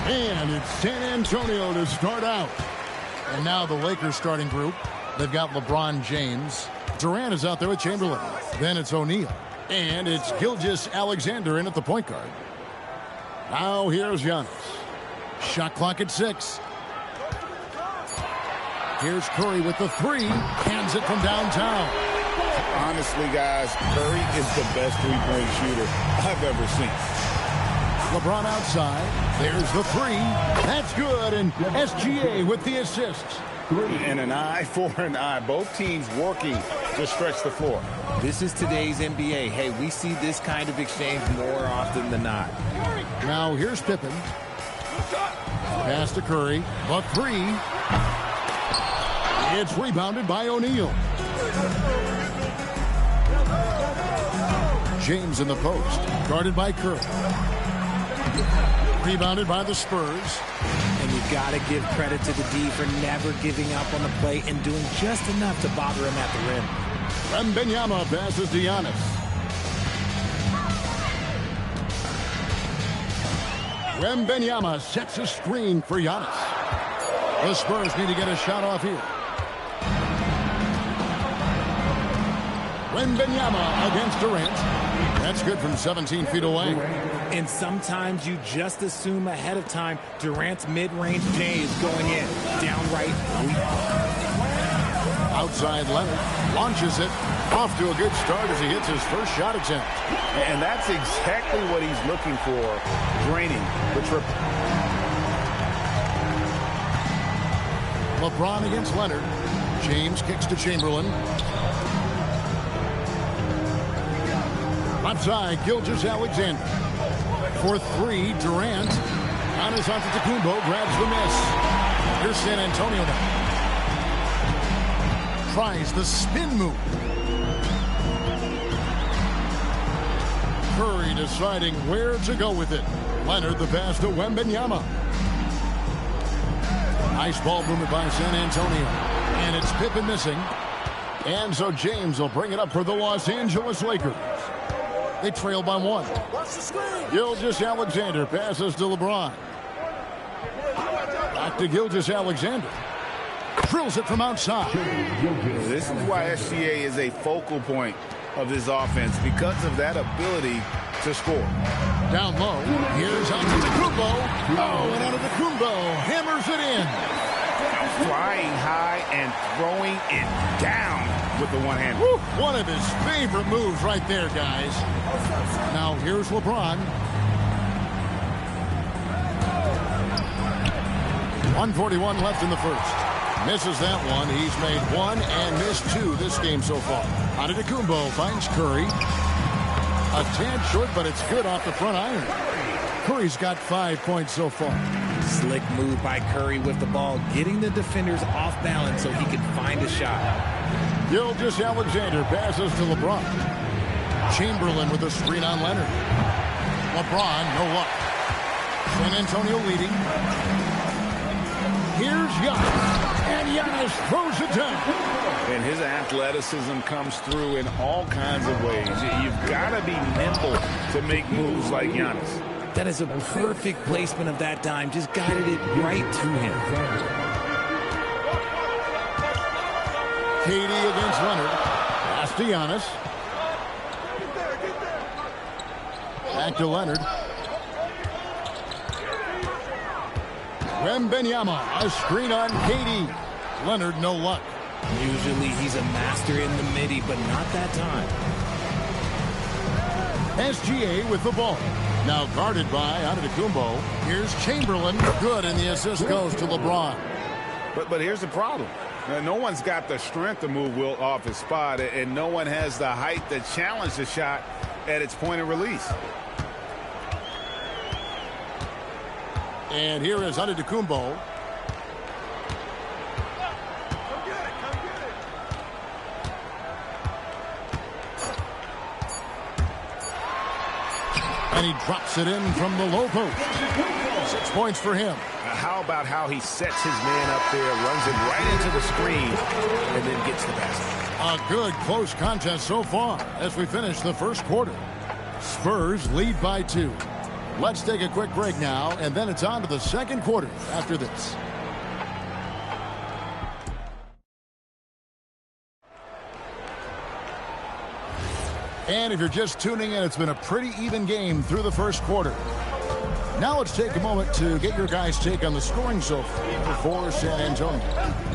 And it's San Antonio to start out. And now the Lakers starting group. They've got LeBron James. Durant is out there with Chamberlain. Then it's O'Neal. And it's Gilgeous-Alexander in at the point guard. Now here's Giannis. Shot clock at 6. Here's Curry with the 3. Hands it from downtown. Honestly, guys, Curry is the best three-point shooter I've ever seen. LeBron outside. There's the 3. That's good. And SGA with the assist. And an eye for an eye. Both teams working to stretch the floor. This is today's NBA. Hey, we see this kind of exchange more often than not. Now here's Pippen. Pass to Curry. The 3. It's rebounded by O'Neal. James in the post. Guarded by Curry. Rebounded by the Spurs. And you got to give credit to the D for never giving up on the play and doing just enough to bother him at the rim. Wembanyama passes to Giannis. Wembanyama sets a screen for Giannis. The Spurs need to get a shot off here. Wembanyama against Durant. That's good from 17 feet away. And sometimes you just assume ahead of time Durant's mid-range J is going in. Downright weak. Outside Leonard launches it. Off to a good start as he hits his first shot attempt. And that's exactly what he's looking for, draining the triple. LeBron against Leonard. James kicks to Chamberlain. Outside, Gilgeous-Alexander. For 3, Durant. Giannis Antetokounmpo grabs the miss. Here's San Antonio now. Tries the spin move. Curry deciding where to go with it. Leonard the pass to Wembanyama. Nice ball movement by San Antonio. And it's Pippen missing. And so James will bring it up for the Los Angeles Lakers. They trail by 1. Gilgeous-Alexander passes to LeBron. Back to Gilgeous-Alexander. Drills it from outside. This is why SGA is a focal point of this offense, because of that ability to score. Down low. Here's Antetokounmpo. Oh, and Antetokounmpo hammers it in. Flying high and throwing it down with the one hand. Woo, one of his favorite moves right there, guys. Now here's LeBron. 1:41 left in the first. Misses that one. He's made 1 and missed 2 this game so far. Antetokounmpo finds Curry. A tad short, but it's good off the front iron. Curry's got 5 points so far. Slick move by Curry with the ball, getting the defenders off balance so he can find a shot. Gilgeous-Alexander passes to LeBron. Chamberlain with a screen on Leonard. LeBron, no luck. San Antonio leading. Here's Giannis. And Giannis throws it down. And his athleticism comes through in all kinds of ways. You've got to be nimble to make moves like Giannis. That is a perfect placement of that dime. Just guided it right to him. KD against Leonard. Pass to Giannis. Back to Leonard. Wembanyama, a screen on KD. Leonard, no luck. Usually he's a master in the midi, but not that time. SGA with the ball. Now guarded by Antetokounmpo. Here's Chamberlain. Good, and the assist goes to LeBron. But here's the problem. Now, no one's got the strength to move Wilt off his spot, and no one has the height to challenge the shot at its point of release. And here is Antetokounmpo. And he drops it in from the low post. 6 points for him. How about how he sets his man up there, runs him right into the screen, and then gets the basket. A good close contest so far as we finish the first quarter. Spurs lead by 2. Let's take a quick break now, and then it's on to the second quarter after this. And if you're just tuning in, it's been a pretty even game through the first quarter. Now let's take a moment to get your guys' take on the scoring so far for San Antonio.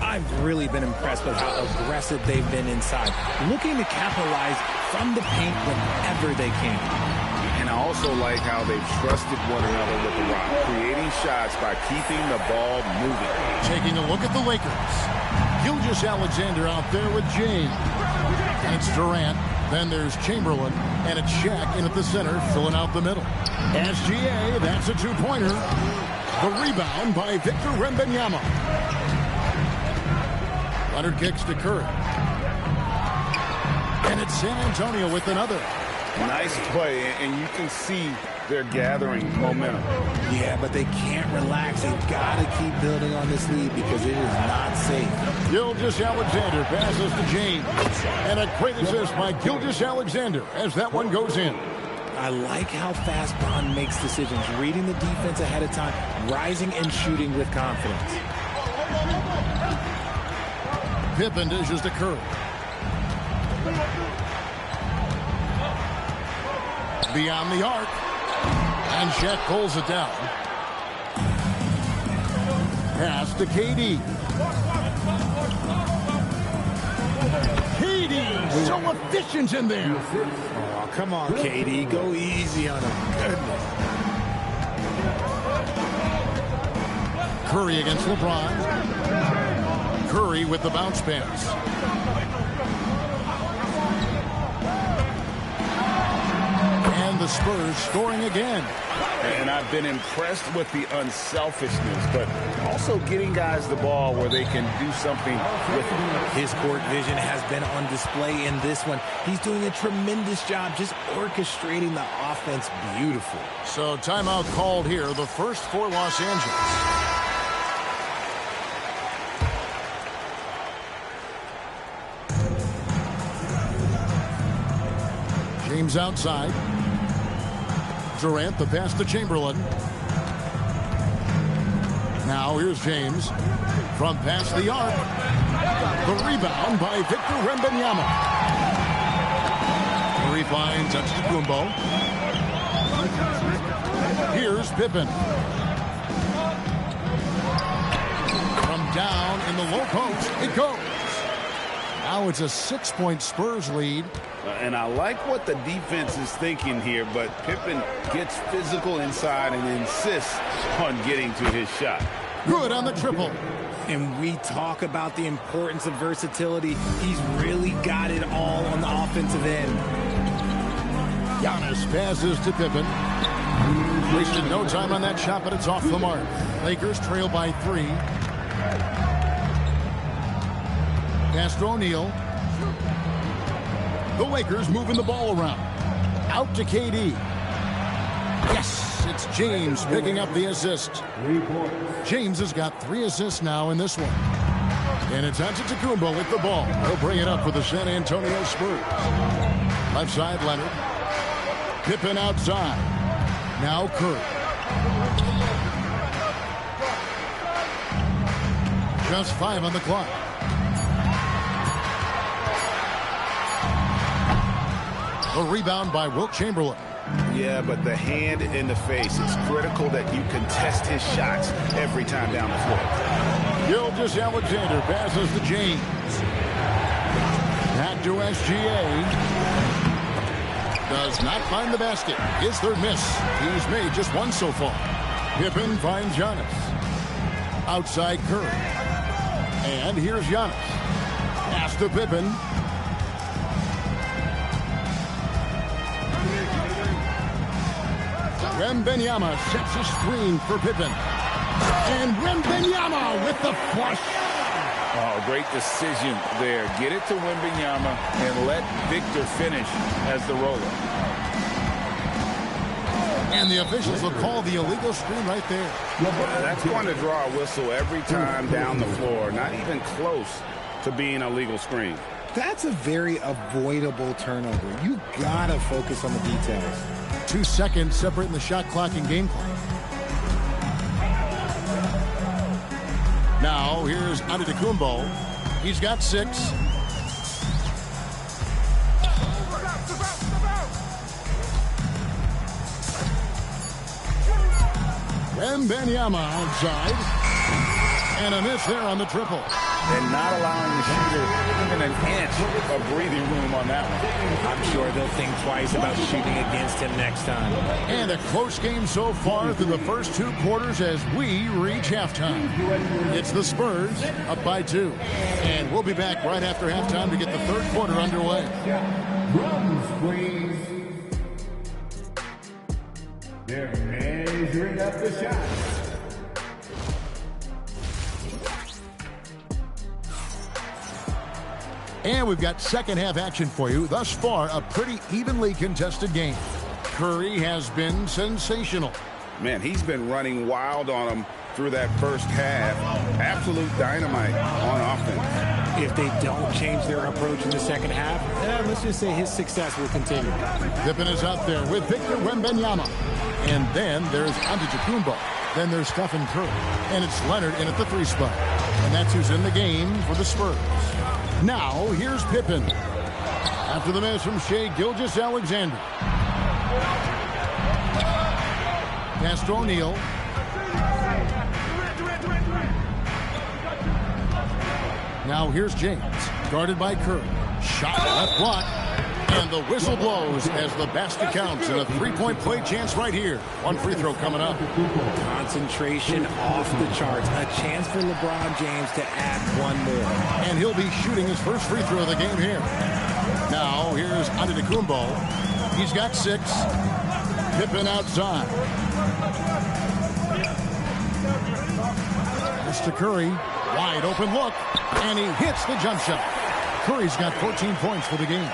I've really been impressed with how aggressive they've been inside, looking to capitalize from the paint whenever they can. And I also like how they've trusted one another with the rock, creating shots by keeping the ball moving. Taking a look at the Lakers. Gilgeous-Alexander out there with James. And it's Durant. Then there's Chamberlain, and it's Shaq in at the center, filling out the middle. SGA, that's a two-pointer. The rebound by Victor Wembanyama. Leonard kicks to Curry. And it's San Antonio with another. Nice play, and you can see they're gathering momentum. Yeah, but they can't relax. They've got to keep building on this lead because it is not safe. Gilgeous-Alexander passes to James. And a great assist by Gilgeous-Alexander as that one goes in. I like how fast Bond makes decisions, reading the defense ahead of time, rising and shooting with confidence. Pippen dishes to Curry. Beyond the arc. And Shaq pulls it down. Pass to KD. KD, so efficient in there. Oh, come on, KD. Go easy on him. Goodness. Curry against LeBron. Curry with the bounce pass. The Spurs scoring again. And I've been impressed with the unselfishness, but also getting guys the ball where they can do something with it. His court vision has been on display in this one. He's doing a tremendous job just orchestrating the offense beautifully. So timeout called here, the first for Los Angeles. James outside. Durant, the pass to Chamberlain. Now here's James. From past the arc. The rebound by Victor Wembanyama. Curry finds Antetokounmpo. Here's Pippen. From down in the low post, it goes. Now it's a 6-point Spurs lead. And I like what the defense is thinking here, but Pippen gets physical inside and insists on getting to his shot. Good on the triple. And we talk about the importance of versatility. He's really got it all on the offensive end. Giannis passes to Pippen. Wasted no time on that shot, but it's off the mark. Lakers trail by 3. Pass to O'Neal. The Lakers moving the ball around. Out to KD. Yes, it's James picking up the assist. James has got 3 assists now in this one. And it's Antetokounmpo with the ball. He'll bring it up for the San Antonio Spurs. Left side, Leonard. Pippen outside. Now Curry. Just 5 on the clock. A rebound by Wilt Chamberlain. Yeah, but the hand in the face. It's critical that you contest his shots every time down the floor. Gilgeous-Alexander passes to James. Back to SGA. Does not find the basket. His third miss. He's made just 1 so far. Pippen finds Giannis. Outside Curry. And here's Giannis. Pass to Pippen. Wembanyama sets a screen for Pippen. And Wembanyama with the flush. Oh, great decision there. Get it to Wembanyama and let Victor finish as the roller. And the officials will call the illegal screen right there. That's going to draw a whistle every time down the floor. Not even close to being a legal screen. That's a very avoidable turnover. You gotta focus on the details. 2 seconds separating the shot clock and game clock. Now here's Antetokounmpo. He's got 6. Wembanyama outside. And a miss there on the triple. And not allowing the shooter even an inch of breathing room on that one. I'm sure they'll think twice about shooting against him next time. And a close game so far through the first 2 quarters as we reach halftime. It's the Spurs up by 2. And we'll be back right after halftime to get the 3rd quarter underway. They're measuring up the shots. And we've got second half action for you. Thus far, a pretty evenly contested game. Curry has been sensational. Man, he's been running wild on them through that first half. Absolute dynamite on offense. If they don't change their approach in the second half, let's just say his success will continue. Pippen is out there with Victor Wembanyama. And then there's Antetokounmpo. Then there's Stephen Curry. And it's Leonard in at the 3 spot. And that's who's in the game for the Spurs. Now, here's Pippen. After the miss from Shai Gilgeous-Alexander. Pass to O'Neal. Now here's James. Guarded by Curry. Shot left block. And the whistle blows as the basket counts. And a 3-point play chance right here. 1 free throw coming up. Concentration off the charts. A chance for LeBron James to add 1 more. And he'll be shooting his first free throw of the game here. Now here's Antetokounmpo. He's got 6. Pippen outside. Mr. Curry. Wide open look. And he hits the jump shot. Curry's got 14 points for the game.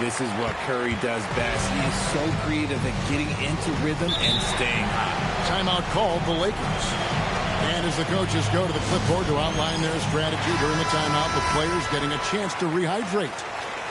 This is what Curry does best. He is so creative at getting into rhythm and staying hot. Timeout called the Lakers. And as the coaches go to the clipboard to outline their strategy during the timeout, the players getting a chance to rehydrate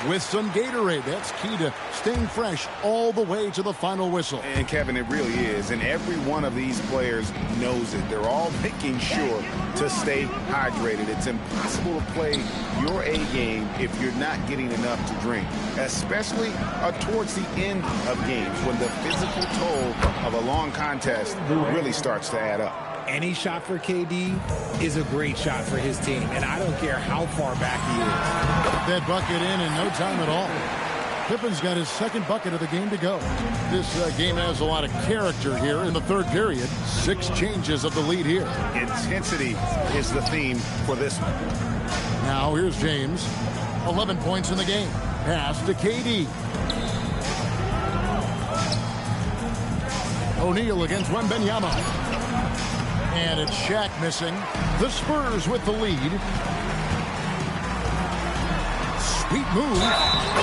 with some Gatorade. That's key to staying fresh all the way to the final whistle. And Kevin, it really is. And every one of these players knows it. They're all making sure to stay hydrated. It's impossible to play your A game if you're not getting enough to drink, especially towards the end of games when the physical toll of a long contest really starts to add up. Any shot for KD is a great shot for his team, and I don't care how far back he is. That bucket in no time at all. Pippen's got his 2nd bucket of the game to go. This game has a lot of character here in the 3rd period. 6 changes of the lead here. Intensity is the theme for this one. Now here's James. 11 points in the game. Pass to KD. O'Neal against Wembanyama. And it's Shaq missing. The Spurs with the lead. Sweet move.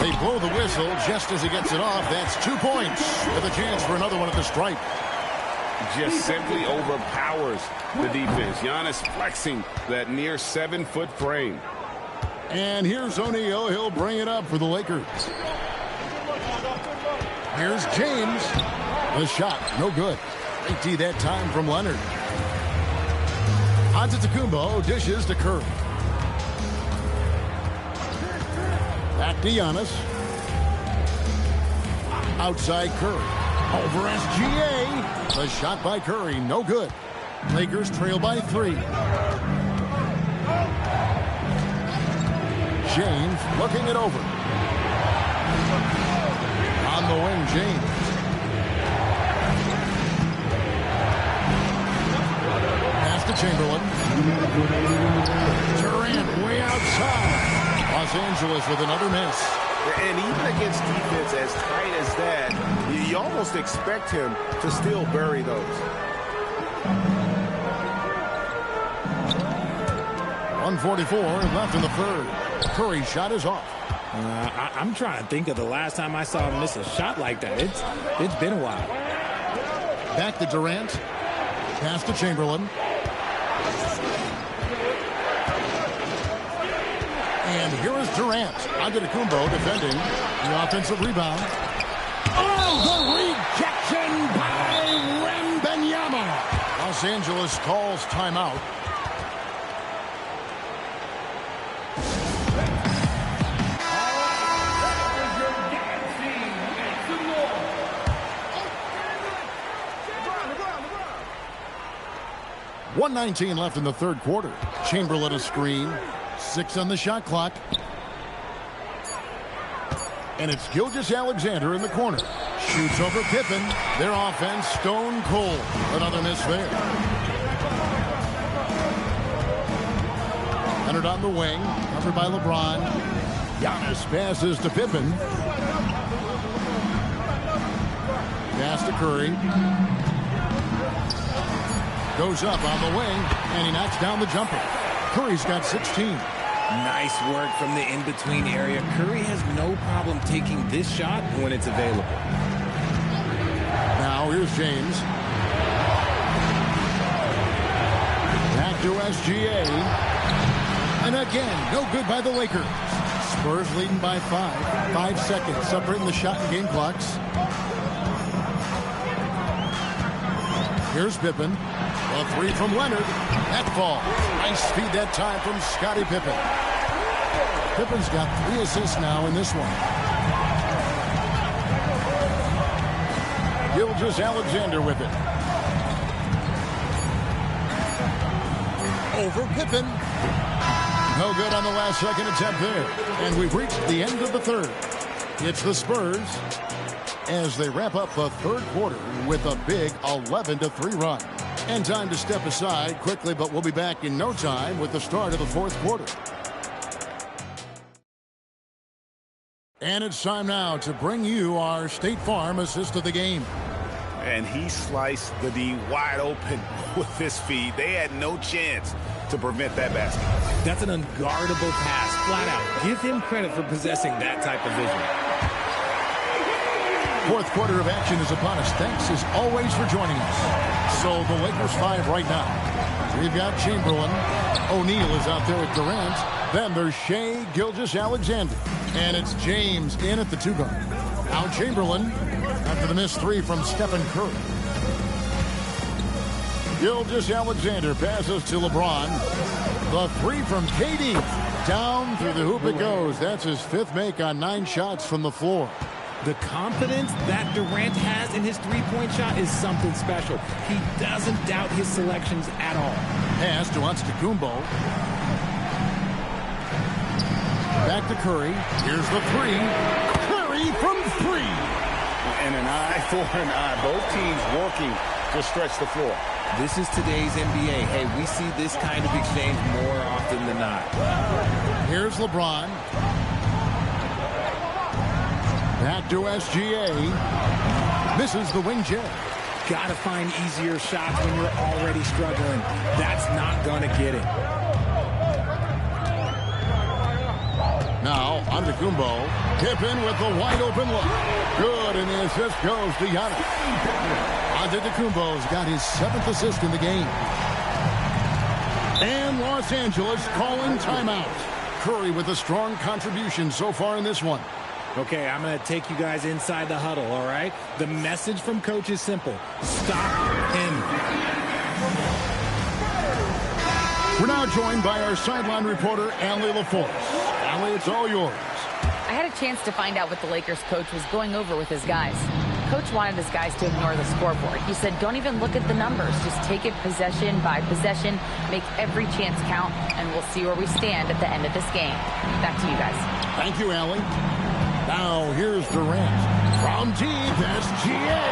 They blow the whistle just as he gets it off. That's 2 points with a chance for another one at the stripe. Just simply overpowers the defense. Giannis flexing that near 7-foot frame. And here's O'Neal. He'll bring it up for the Lakers. Here's James. The shot, no good. Great D that time from Leonard. Antetokounmpo dishes to Curry. Back to Giannis. Outside Curry. Over SGA. The shot by Curry, no good. Lakers trail by 3. James looking it over. On the wing, James. Pass to Chamberlain. Durant way outside. Los Angeles with another miss. And even against defense as tight as that, you almost expect him to still bury those. 1:44 left in the third. Curry's shot is off. I'm trying to think of the last time I saw him miss a shot like that. It's been a while. Back to Durant. Pass to Chamberlain. And here is Durant. Antetokounmpo defending. The offensive rebound. Oh, the rejection by Wembanyama. Los Angeles calls timeout. .119 left in the third quarter. Chamberlain a screen. 6 on the shot clock. And it's Gilgeous-Alexander in the corner. Shoots over Pippen. Their offense stone cold. Another miss there. Leonard on the wing. Covered by LeBron. Giannis passes to Pippen. Pass to Curry. Goes up on the wing, and he knocks down the jumper. Curry's got 16. Nice work from the in-between area. Curry has no problem taking this shot when it's available. Now here's James. Back to SGA. And again, no good by the Lakers. Spurs leading by 5. 5 seconds separating the shot and game clocks. Here's Pippen. A 3 from Leonard. That fall. Nice speed that time from Scottie Pippen. Pippen's got 3 assists now in this one. Gilgeous-Alexander with it. Over Pippen. No good on the last second attempt there. And we've reached the end of the third. It's the Spurs as they wrap up the third quarter with a big 11-3 run. And time to step aside quickly, but we'll be back in no time with the start of the fourth quarter. And it's time now to bring you our State Farm assist of the game. And he sliced the D wide open with his feet. They had no chance to prevent that basket. That's an unguardable pass, flat out. Give him credit for possessing that type of vision. Fourth quarter of action is upon us. Thanks as always for joining us. So the Lakers 5 right now. We've got Chamberlain. O'Neal is out there with Durant. Then there's Shai Gilgeous-Alexander. And it's James in at the 2 guard. Now Chamberlain after the missed 3 from Stephen Curry. Gilgeous-Alexander passes to LeBron. The 3 from KD. Down through the hoop it goes. That's his 5th make on 9 shots from the floor. The confidence that Durant has in his three-point shot is something special. He doesn't doubt his selections at all. Pass to Antetokounmpo. Back to Curry. Here's the 3. Curry from 3. And an eye for an eye. Both teams working to stretch the floor. This is today's NBA. Hey, we see this kind of exchange more often than not. Here's LeBron. Back to SGA. Misses the wing jet. Gotta find easier shots when you're already struggling. That's not gonna get it. Now, Antetokounmpo. Pippen with the wide-open look. Good, and the assist goes to Giannis. Antetokounmpo's got his 7th assist in the game. And Los Angeles calling timeout. Curry with a strong contribution so far in this one. Okay, I'm going to take you guys inside the huddle, all right? The message from Coach is simple. Stop him. We're now joined by our sideline reporter, Allie LaForce. Allie, it's all yours. I had a chance to find out what the Lakers coach was going over with his guys. Coach wanted his guys to ignore the scoreboard. He said, don't even look at the numbers. Just take it possession by possession, make every chance count, and we'll see where we stand at the end of this game. Back to you guys. Thank you, Allie. Now, here's Durant. From deep, that's G.A.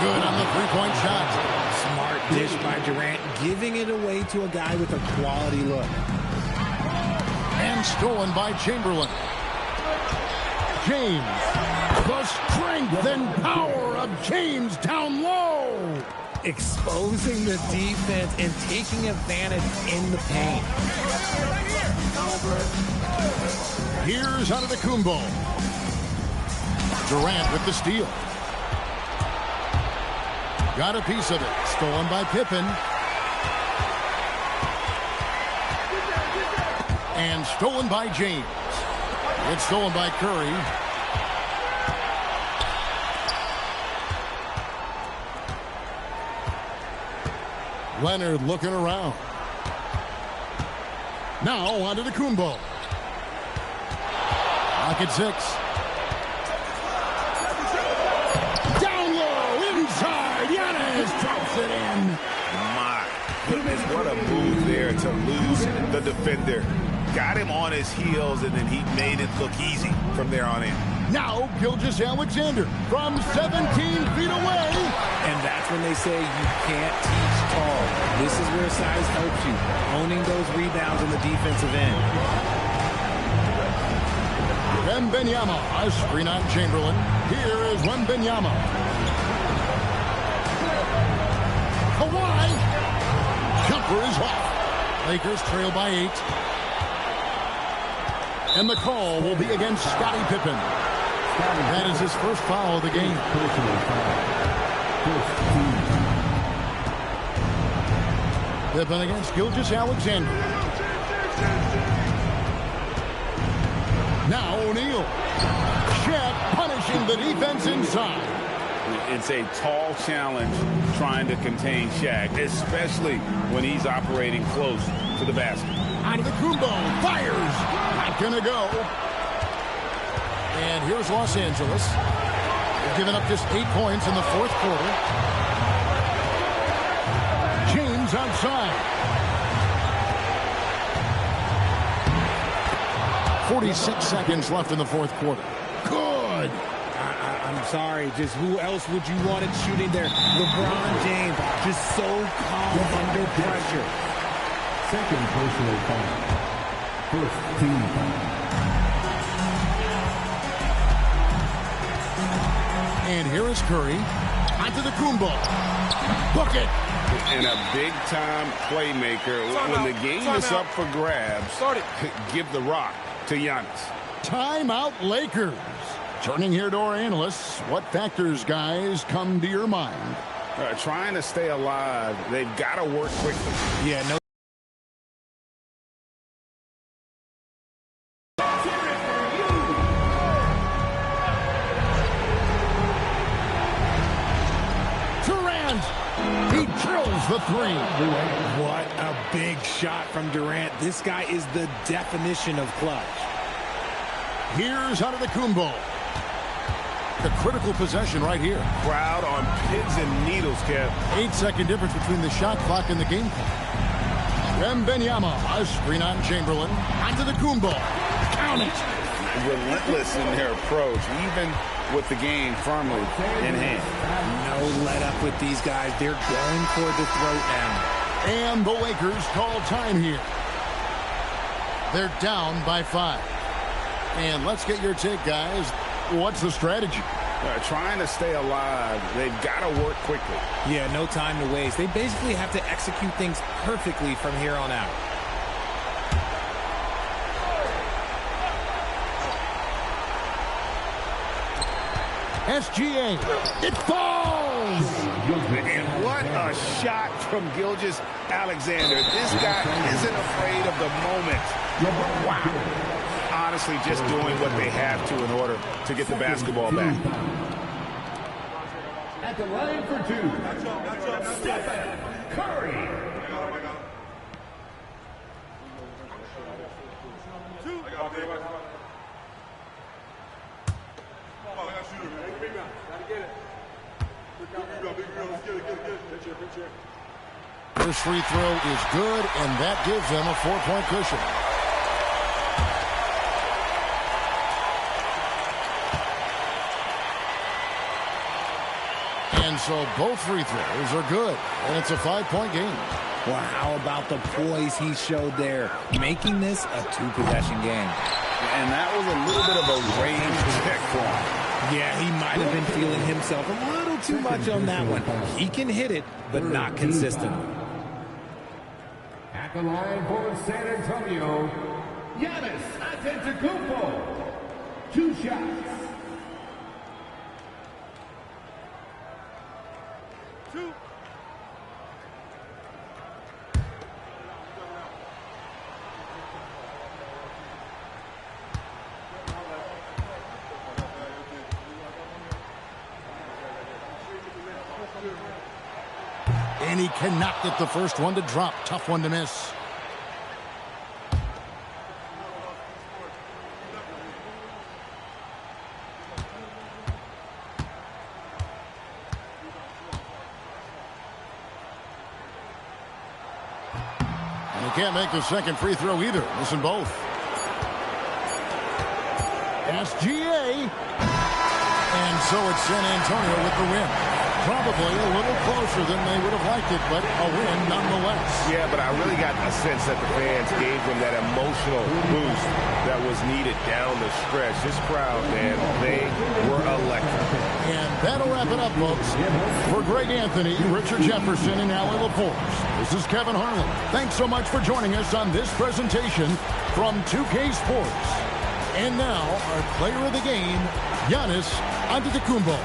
Good on the three-point shot. Smart dish by Durant, giving it away to a guy with a quality look. And stolen by Chamberlain. James. The strength and power of James down low. Exposing the defense and taking advantage in the paint. Here's Antetokounmpo. Durant with the steal. Got a piece of it. Stolen by Pippen. And stolen by James. It's stolen by Curry. Leonard looking around. Now onto the Antetokounmpo. Pocket 6. Down low, inside. Giannis drops it in. My goodness, what a move there to lose the defender. Got him on his heels, and then he made it look easy from there on in. Now Gilgeous-Alexander from 17 feet away. And that's when they say you can't teach tall. This is where size helps you. Owning those rebounds in the defensive end. Wembanyama, a screen on Chamberlain. Here is Wembanyama. Kawhi. Jumper is off. Lakers trail by 8. And the call will be against Scottie Pippen. That is his first foul of the game. Pippen against Gilgeous-Alexander. Now O'Neal. Shaq punishing the defense inside. It's a tall challenge trying to contain Shaq, especially when he's operating close to the basket. Antetokounmpo fires. Not gonna go. And here's Los Angeles. They've given up just 8 points in the fourth quarter. James outside. 46 seconds left in the fourth quarter. Good. I'm sorry, just who else would you want it shooting there? LeBron James, just so calm under pressure. Second personal foul. First team foul. And here is Curry. Antetokounmpo. Book it. And a big-time playmaker. When the game is up for grabs, give the rock to Giannis. Timeout Lakers. Turning here to our analysts, what factors, guys, come to your mind? Trying to stay alive. They've got to work quickly. Yeah, no. Durant. He drills the 3. What a big shot from Durant. This guy is the definition of clutch. Here's Antetokounmpo. The critical possession right here. Crowd on pins and needles, Kev. 8-second difference between the shot clock and the game clock. Wembanyama, a screen on Chamberlain. Antetokounmpo. Count it. Relentless in their approach, even with the game firmly in hand. No let up with these guys. They're going for the throat now. And the Lakers call time here. They're down by 5. And let's get your take, guys. What's the strategy? Trying to stay alive. They've got to work quickly. Yeah, no time to waste. They basically have to execute things perfectly from here on out. SGA. It falls! And what a shot from Gilgeous-Alexander. This guy isn't afraid of the moment. Wow. Honestly, just doing what they have to in order to get the basketball back. At the line for two, Stephen Curry. First free throw is good, and that gives them a 4-point cushion. And so both free throws are good, and it's a 5-point game. Well, how about the poise he showed there, making this a 2-possession game. And that was a little bit of a range check for him. Yeah, he might have been feeling himself a little too much on that one. He can hit it, but not consistently. At the line for San Antonio, Giannis Antetokounmpo. 2 shots. And he cannot get the first one to drop. Tough one to miss. And he can't make the second free throw either. Missing both. SGA. And so it's San Antonio with the win. Probably a little closer than they would have liked it, but a win nonetheless. Yeah, but I really got a sense that the fans gave them that emotional boost that was needed down the stretch. This crowd, man, they were electric. And that'll wrap it up, folks. For Greg Anthony, Richard Jefferson, and Allie LaForce, this is Kevin Harlan. Thanks so much for joining us on this presentation from 2K Sports. And now, our player of the game, Giannis Antetokounmpo.